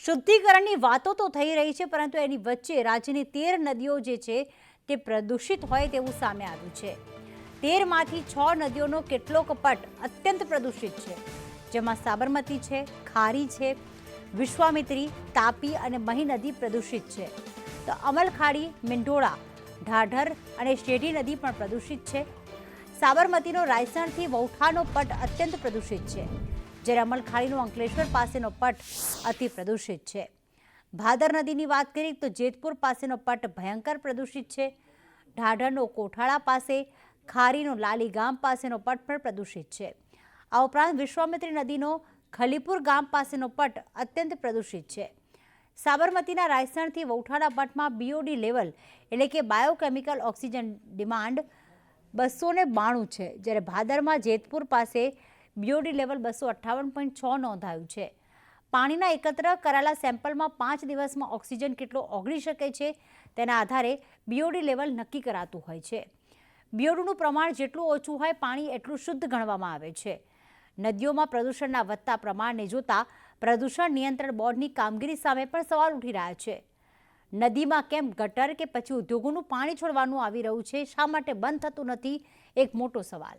શુદ્ધિકરણની વાતો તો થઈ રહી છે, પરંતુ એની વચ્ચે રાજ્યની 13 નદીઓ જે છે તે પ્રદૂષિત હોય તેવું સામે આવ્યું છે। 13માંથી 6 નદીઓનો કેટલોક પટ અત્યંત પ્રદૂષિત છે, જેમાં સાબરમતી છે, ખારી છે, વિશ્વામિત્રી, તાપી અને મહી નદી પ્રદૂષિત છે। તો અમલખાડી, મીંઢોળા, ઢાઢર અને શેઢી નદી પણ પ્રદૂષિત છે। સાબરમતીનો રાયસણથી વૌઠાનો પટ અત્યંત પ્રદૂષિત છે, જ્યારે અમલખાડીનો અંકલેશ્વર પાસેનો પટ અતિ પ્રદૂષિત છે। ભાદર નદીની વાત કરીએ તો જેતપુર પાસેનો પટ ભયંકર પ્રદૂષિત છે। ઢાઢરનો કોઠાળા પાસે, ખારીનો લાલી ગામ પાસેનો પટ પણ પ્રદૂષિત છે। આ ઉપરાંત વિશ્વામિત્રી નદીનો ખલીપુર ગામ પાસેનો પટ અત્યંત પ્રદૂષિત છે। સાબરમતીના રાયસણથી વૌઠાના પટમાં બીઓડી લેવલ એટલે કે બાયોકેમિકલ ઓક્સિજન ડિમાન્ડ 292 છે, જ્યારે ભાદરમાં જેતપુર પાસે બીઓડી લેવલ 258.6 નોંધાયું છે। પાણીના એકત્ર કરાયેલા સેમ્પલમાં 5 દિવસમાં ઓક્સિજન કેટલો ઓગળી શકે છે તેના આધારે બીઓડી લેવલ નક્કી કરાતું હોય છે। બીઓડીનું પ્રમાણ જેટલું ઓછું હોય પાણી એટલું શુદ્ધ ગણવામાં આવે છે। નદીઓમાં પ્રદૂષણના વધતા પ્રમાણને જોતા પ્રદૂષણ નિયંત્રણ બોર્ડની કામગીરી સામે પણ સવાલ ઉઠી રહ્યા છે। નદીમાં કેમ ગટર કે પછી ઉદ્યોગોનું પાણી છોડવાનું આવી રહ્યું છે, શા માટે બંધ થતું નથી, એક મોટો સવાલ।